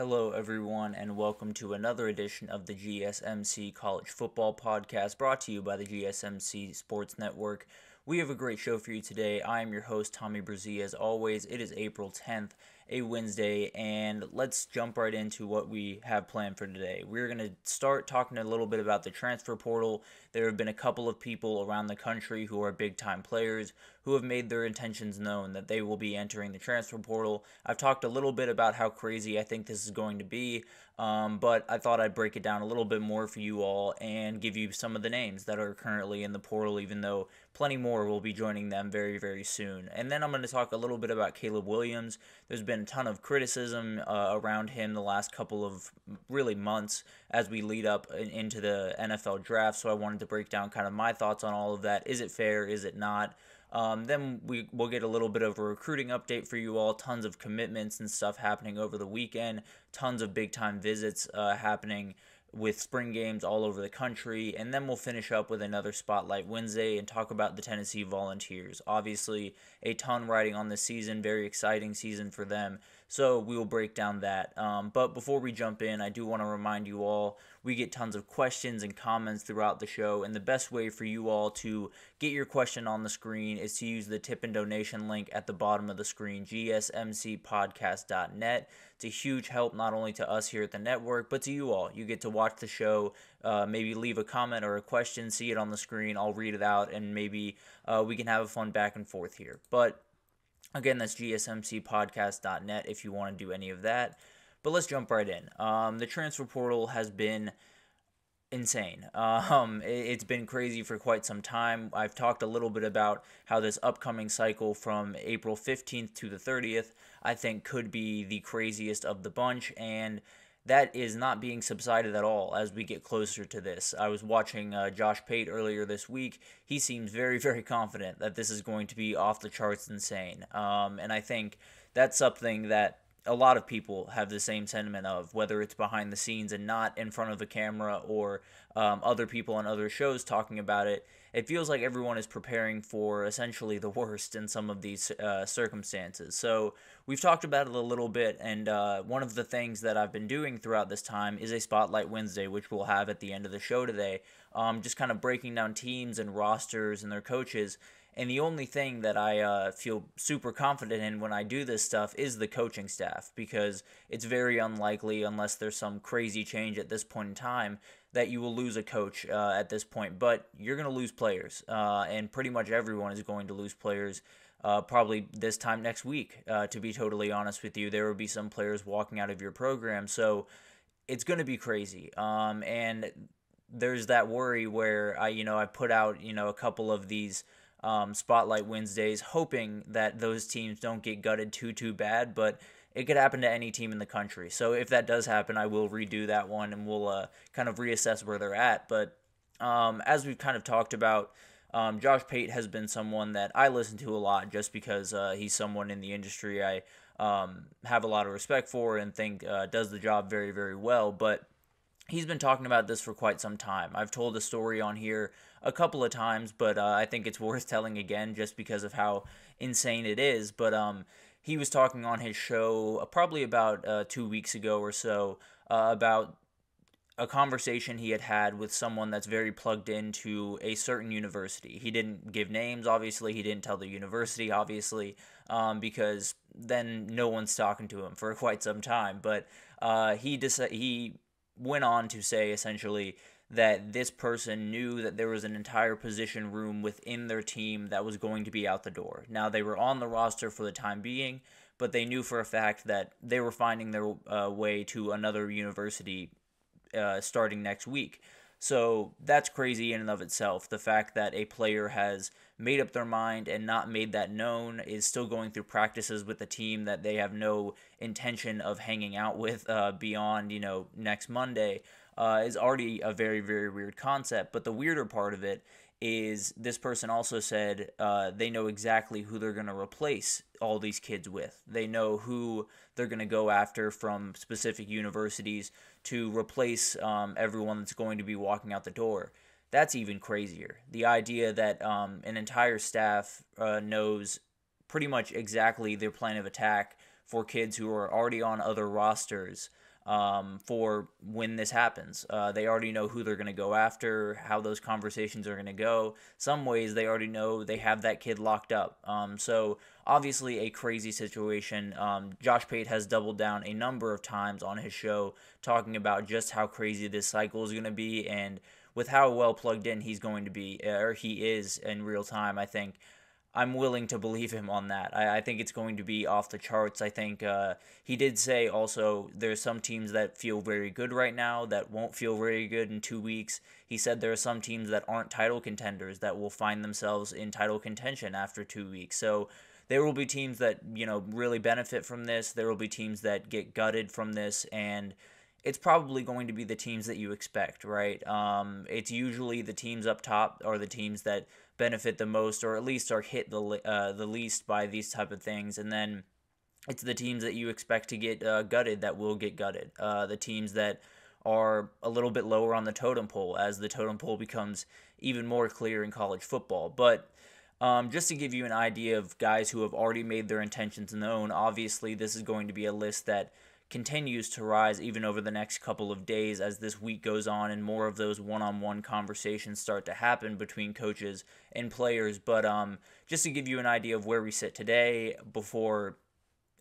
Hello, everyone, and welcome to another edition of the GSMC College Football Podcast brought to you by the GSMC Sports Network. We have a great show for you today. I am your host, Tommy Brzee. As always, it is April 10th, a Wednesday, and let's jump right into what we have planned for today. We're going to start talking a little bit about the transfer portal. There have been a couple of people around the country who are big-time players who have made their intentions known that they will be entering the transfer portal. I've talked a little bit about how crazy I think this is going to be, but I thought I'd break it down a little bit more for you all and give you some of the names that are currently in the portal, even though plenty more will be joining them very, very soon. And then I'm going to talk a little bit about Caleb Williams. There's been a ton of criticism around him the last couple of really months as we lead up into the NFL draft, so I wanted to break down kind of my thoughts on all of that. Is it fair? Is it not? Then we'll get a little bit of a recruiting update for you all, tons of commitments and stuff happening over the weekend, tons of big-time visits happening with spring games all over the country, and then we'll finish up with another Spotlight Wednesday and talk about the Tennessee Volunteers. Obviously, a ton riding on this season, very exciting season for them, so we will break down that. But before we jump in, I do want to remind you all, we get tons of questions and comments throughout the show, and the best way for you all to get your question on the screen is to use the tip and donation link at the bottom of the screen, gsmcspodcast.net. It's a huge help not only to us here at the network, but to you all. You get to watch the show, maybe leave a comment or a question, see it on the screen, I'll read it out, and maybe we can have a fun back and forth here. But again, that's gsmcpodcast.net if you want to do any of that. But let's jump right in. The transfer portal has been insane. It's been crazy for quite some time. I've talked a little bit about how this upcoming cycle from April 15th to the 30th, I think could be the craziest of the bunch, and that is not being subsided at all as we get closer to this. I was watching Josh Pate earlier this week. He seems very, very confident that this is going to be off the charts insane. And I think that's something that a lot of people have the same sentiment of, whether it's behind the scenes and not in front of a camera or other people on other shows talking about it. It feels like everyone is preparing for essentially the worst in some of these circumstances. So we've talked about it a little bit, and one of the things that I've been doing throughout this time is a Spotlight Wednesday, which we'll have at the end of the show today, just kind of breaking down teams and rosters and their coaches. And the only thing that I feel super confident in when I do this stuff is the coaching staff, because it's very unlikely, unless there's some crazy change at this point in time, that you will lose a coach at this point. But you're going to lose players, and pretty much everyone is going to lose players probably this time next week, to be totally honest with you. There will be some players walking out of your program, so it's going to be crazy. And there's that worry where I put out a couple of these Spotlight Wednesdays, hoping that those teams don't get gutted too bad, but it could happen to any team in the country. So if that does happen, I will redo that one, and we'll kind of reassess where they're at. But as we've kind of talked about, Josh Pate has been someone that I listen to a lot, just because he's someone in the industry I have a lot of respect for and think does the job very, very well. But he's been talking about this for quite some time. I've told the story on here a couple of times, but I think it's worth telling again just because of how insane it is. But he was talking on his show probably about 2 weeks ago or so about a conversation he had with someone that's very plugged into a certain university. He didn't give names, obviously. He didn't tell the university, obviously, because then no one's talking to him for quite some time. But he went on to say, essentially, that this person knew that there was an entire position room within their team that was going to be out the door. Now, they were on the roster for the time being, but they knew for a fact that they were finding their way to another university starting next week. So that's crazy in and of itself. The fact that a player has made up their mind and not made that known, is still going through practices with a team that they have no intention of hanging out with beyond, next Monday, is already a very, very weird concept. But the weirder part of it is this person also said they know exactly who they're going to replace all these kids with. They know who they're going to go after from specific universities to replace everyone that's going to be walking out the door. That's even crazier. The idea that an entire staff knows pretty much exactly their plan of attack for kids who are already on other rosters for when this happens. They already know who they're going to go after, how those conversations are going to go. Some ways they already know they have that kid locked up. So obviously a crazy situation. Josh Pate has doubled down a number of times on his show talking about just how crazy this cycle is going to be, and with how well plugged in he's going to be, or he is in real time, I think I'm willing to believe him on that. I think it's going to be off the charts. I think he did say also there's some teams that feel very good right now that won't feel very good in 2 weeks. He said there are some teams that aren't title contenders that will find themselves in title contention after 2 weeks. So there will be teams that, really benefit from this. There will be teams that get gutted from this, and it's probably going to be the teams that you expect, right? It's usually the teams up top are the teams that benefit the most, or at least are hit the least by these type of things, and then it's the teams that you expect to get gutted that will get gutted. The teams that are a little bit lower on the totem pole, as the totem pole becomes even more clear in college football. But just to give you an idea of guys who have already made their intentions known, obviously this is going to be a list that continues to rise even over the next couple of days as this week goes on and more of those one-on-one conversations start to happen between coaches and players. But just to give you an idea of where we sit today before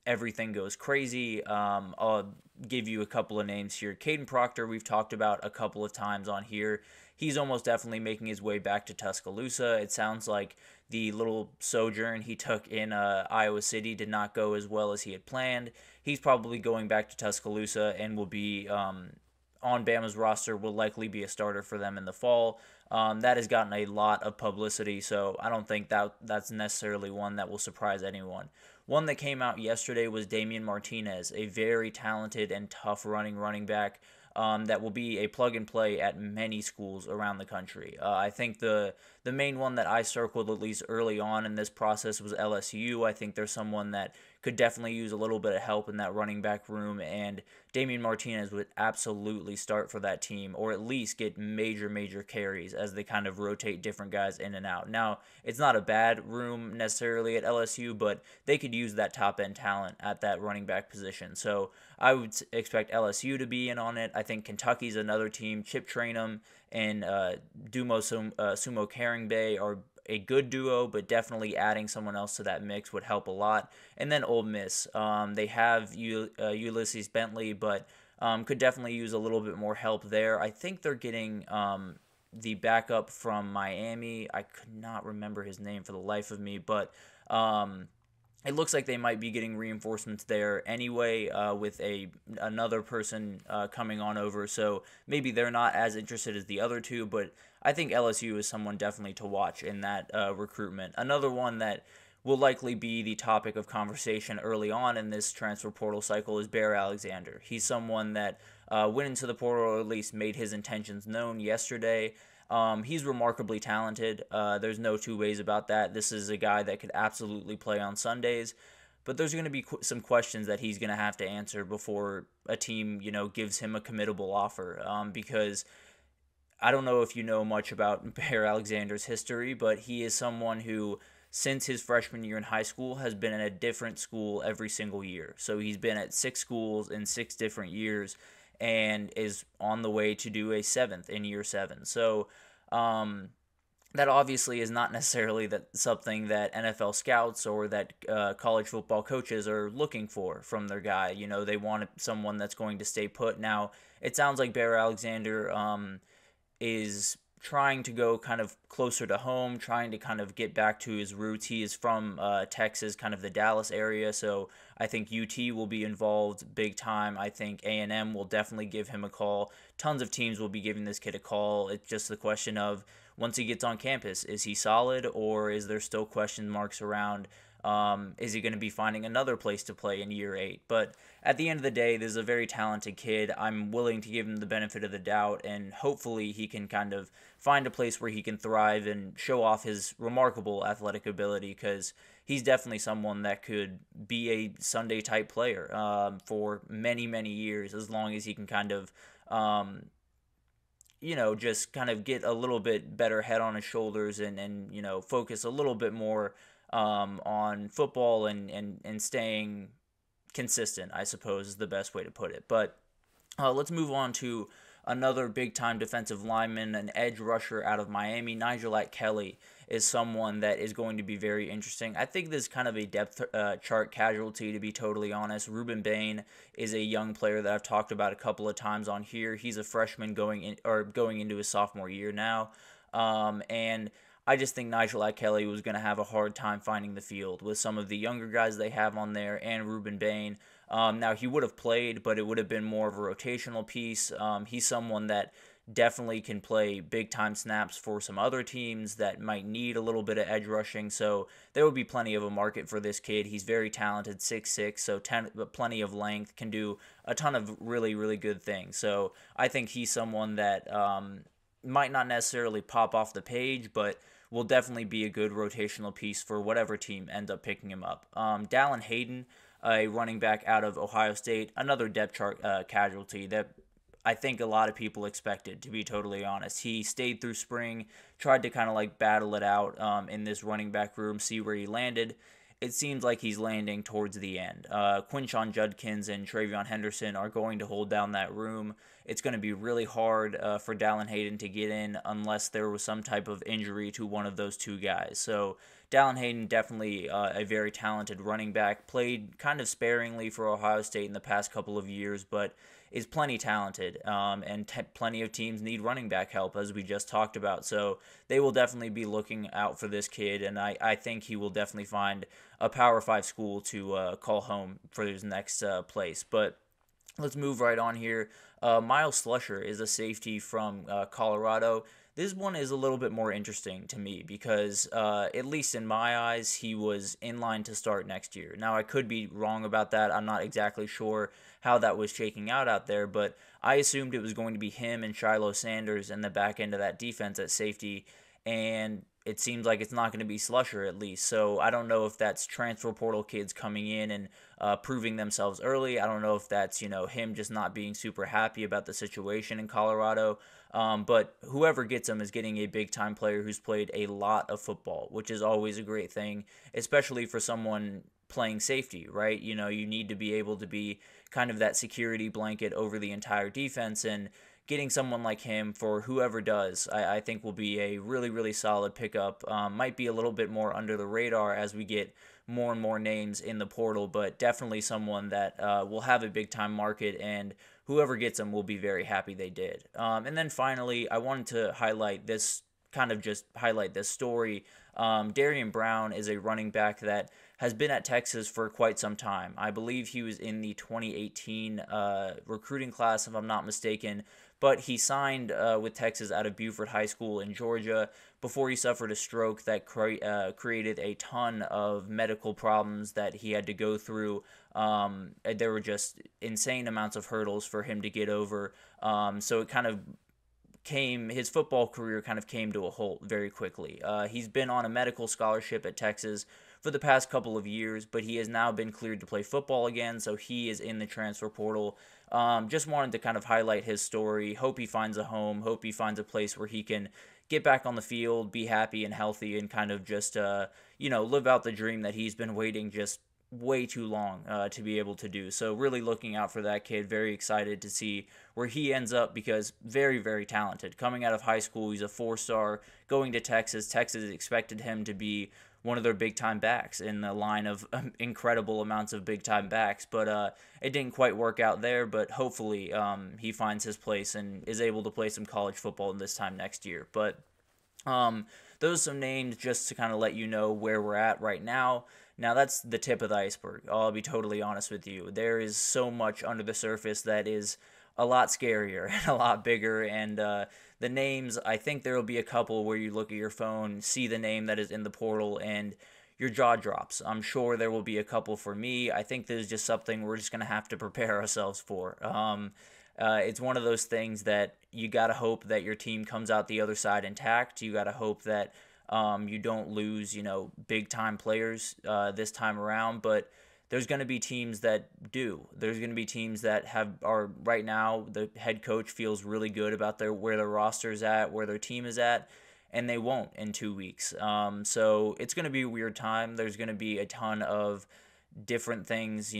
everything goes crazy, I'll give you a couple of names here. Caden Proctor, we've talked about a couple of times on here. He's almost definitely making his way back to Tuscaloosa. It sounds like the little sojourn he took in Iowa City did not go as well as he had planned. He's probably going back to Tuscaloosa and will be on Bama's roster, will likely be a starter for them in the fall. That has gotten a lot of publicity, so I don't think that's necessarily one that will surprise anyone. One that came out yesterday was Damian Martinez, a very talented and tough running back that will be a plug-and-play at many schools around the country. I think the main one that I circled at least early on in this process was LSU. I think there's someone that could definitely use a little bit of help in that running back room, and Damian Martinez would absolutely start for that team, or at least get major carries as they kind of rotate different guys in and out. Now, it's not a bad room necessarily at LSU, but they could use that top-end talent at that running back position. So I would expect LSU to be in on it. I think Kentucky's another team. Chip Trayanum and Sumo Caringbe are a good duo, but definitely adding someone else to that mix would help a lot. And then Ole Miss, they have Ulysses Bentley, but could definitely use a little bit more help there. I think they're getting the backup from Miami. I could not remember his name for the life of me, but it looks like they might be getting reinforcements there anyway, with another person coming on over. So maybe they're not as interested as the other two, but I think LSU is someone definitely to watch in that recruitment. Another one that will likely be the topic of conversation early on in this transfer portal cycle is Bear Alexander. He's someone that went into the portal, or at least made his intentions known yesterday. He's remarkably talented. There's no two ways about that. This is a guy that could absolutely play on Sundays, but there's going to be some questions that he's going to have to answer before a team, gives him a committable offer. Because I don't know if you know much about Bear Alexander's history, but he is someone who, since his freshman year in high school, has been at a different school every single year. So he's been at 6 schools in 6 different years, and is on the way to do a 7th in year 7. So that obviously is not necessarily something that NFL scouts or that college football coaches are looking for from their guy. They want someone that's going to stay put. Now, it sounds like Bear Alexander is trying to go kind of closer to home, trying to kind of get back to his roots. He is from Texas, kind of the Dallas area, so I think UT will be involved big time. I think A&M will definitely give him a call. Tons of teams will be giving this kid a call. It's just the question of, once he gets on campus, is he solid, or is there still question marks around is he going to be finding another place to play in year 8? But at the end of the day, this is a very talented kid. I'm willing to give him the benefit of the doubt, and hopefully he can kind of find a place where he can thrive and show off his remarkable athletic ability, because he's definitely someone that could be a Sunday-type player for many years, as long as he can kind of just kind of get a little bit better head on his shoulders and focus a little bit more on football and staying consistent, I suppose, is the best way to put it. But Let's move on to another big-time defensive lineman, an edge rusher out of Miami. Nigel Kelly is someone that is going to be very interesting. I think this is kind of a depth chart casualty, to be totally honest. Ruben Bain is a young player that I've talked about a couple of times on here. He's a freshman going into his sophomore year now, and I just think Nigel Kelly was going to have a hard time finding the field with some of the younger guys they have on there and Ruben Bain. Now, he would have played, but it would have been more of a rotational piece. He's someone that definitely can play big-time snaps for some other teams that might need a little bit of edge rushing, so there would be plenty of a market for this kid. He's very talented, 6'6", so plenty of length, can do a ton of really, really good things. So I think he's someone that might not necessarily pop off the page, but will definitely be a good rotational piece for whatever team ends up picking him up. Dallin Hayden, a running back out of Ohio State, another depth chart casualty that I think a lot of people expected, to be totally honest. He stayed through spring, tried to kind of like battle it out in this running back room, see where he landed. It seems like he's landing towards the end. Quinshon Judkins and Travion Henderson are going to hold down that room. It's going to be really hard for Dallin Hayden to get in unless there was some type of injury to one of those two guys. So Dallin Hayden, definitely a very talented running back, played kind of sparingly for Ohio State in the past couple of years, but is plenty talented, and plenty of teams need running back help, as we just talked about. So they will definitely be looking out for this kid, and I think he will definitely find a Power 5 school to call home for his next place. But let's move right on here. Miles Slusher is a safety from Colorado. This one is a little bit more interesting to me because, at least in my eyes, he was in line to start next year. Now, I could be wrong about that. I'm not exactly sure how that was shaking out there, but I assumed it was going to be him and Shiloh Sanders in the back end of that defense at safety, and it seems like it's not going to be Slusher, at least. So I don't know if that's transfer portal kids coming in and proving themselves early. I don't know if that's, him just not being super happy about the situation in Colorado. But whoever gets him is getting a big-time player who's played a lot of football, which is always a great thing, especially for someone playing safety, right? You need to be able to be kind of that security blanket over the entire defense, and getting someone like him for whoever does, I think will be a really, really solid pickup. Might be a little bit more under the radar as we get more and more names in the portal, but definitely someone that will have a big-time market, and whoever gets him will be very happy they did. And then finally, I wanted to highlight this story. Darian Brown is a running back that has been at Texas for quite some time. I believe he was in the 2018 recruiting class, if I'm not mistaken, but he signed with Texas out of Buford High School in Georgia before he suffered a stroke that created a ton of medical problems that he had to go through. There were just insane amounts of hurdles for him to get over. So it kind of his football career kind of came to a halt very quickly. He's been on a medical scholarship at Texas for the past couple of years, but he has now been cleared to play football again, so he is in the transfer portal. Just wanted to kind of highlight his story. Hope he finds a home. Hope he finds a place where he can get back on the field, be happy and healthy, and kind of just, live out the dream that he's been waiting just way too long to be able to do. So really looking out for that kid. Very excited to see where he ends up because very, very talented. Coming out of high school, he's a 4-star. Going to Texas, Texas expected him to be one of their big-time backs in the line of incredible amounts of big-time backs. But it didn't quite work out there, but hopefully he finds his place and is able to play some college football this time next year. But those are some names just to kind of let you know where we're at right now. Now, that's the tip of the iceberg. I'll be totally honest with you. There is so much under the surface that is a lot scarier and a lot bigger, and the names, I think there will be a couple where you look at your phone, see the name that is in the portal, and your jaw drops. I'm sure there will be a couple for me. I think this is just something we're just going to have to prepare ourselves for. It's one of those things that you got to hope that your team comes out the other side intact. You got to hope that you don't lose, big-time players this time around, but there's going to be teams that do. There's going to be teams that are right now, the head coach feels really good about where their roster's at, where their team is at, and they won't in 2 weeks. So it's going to be a weird time. There's going to be a ton of different things,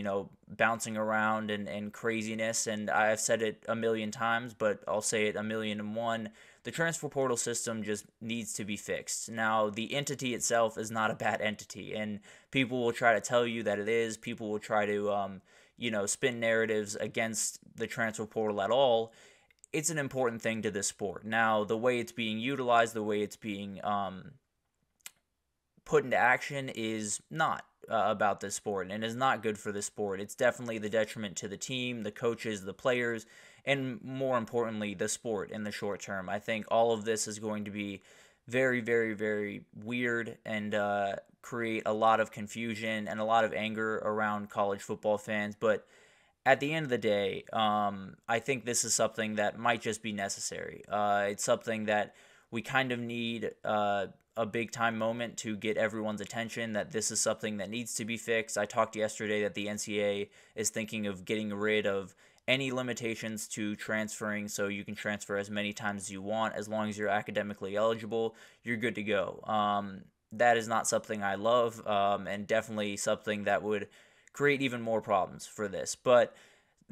bouncing around and craziness. And I've said it a million times, but I'll say it a million and one. The transfer portal system just needs to be fixed. Now, the entity itself is not a bad entity, and people will try to tell you that it is. People will try to, spin narratives against the transfer portal at all. It's an important thing to this sport. Now, the way it's being utilized, the way it's being put into action is not about this sport, and is not good for the sport. It's definitely the detriment to the team, the coaches, the players, and more importantly, the sport in the short term. I think all of this is going to be very, very, very weird and create a lot of confusion and a lot of anger around college football fans. But at the end of the day, I think this is something that might just be necessary. It's something that we kind of need a big time moment to get everyone's attention, that this is something that needs to be fixed. I talked yesterday that the NCAA is thinking of getting rid of any limitations to transferring, so you can transfer as many times as you want. As long as you're academically eligible, you're good to go. That is not something I love, and definitely something that would create even more problems for this. But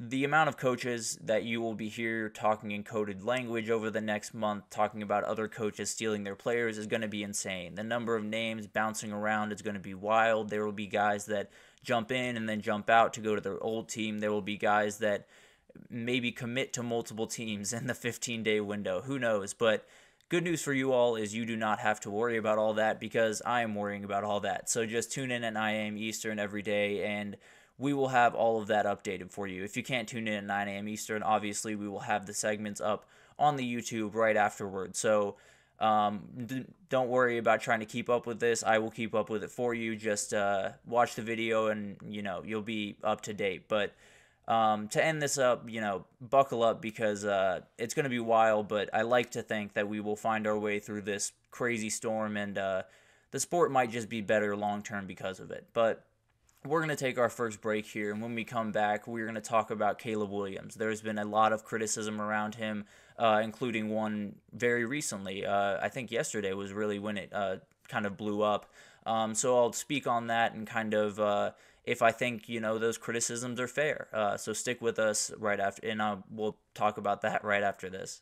the amount of coaches that you will be here talking in coded language over the next month, talking about other coaches stealing their players, is going to be insane. The number of names bouncing around is going to be wild. There will be guys that jump in and then jump out to go to their old team. There will be guys that maybe commit to multiple teams in the 15-day window. Who knows? But good news for you all is you do not have to worry about all that, because I am worrying about all that. So just tune in at 9 a.m. Eastern every day, and we will have all of that updated for you. If you can't tune in at 9 a.m. Eastern, obviously we will have the segments up on the YouTube right afterwards. So don't worry about trying to keep up with this. I will keep up with it for you. Just watch the video and, you'll be up to date. But to end this up, buckle up, because it's going to be wild, but I like to think that we will find our way through this crazy storm, and the sport might just be better long-term because of it. But we're going to take our first break here, and when we come back, we're going to talk about Caleb Williams. There's been a lot of criticism around him, including one very recently. I think yesterday was really when it kind of blew up. So I'll speak on that and kind of if I think, those criticisms are fair. So stick with us right after, and we'll talk about that right after this.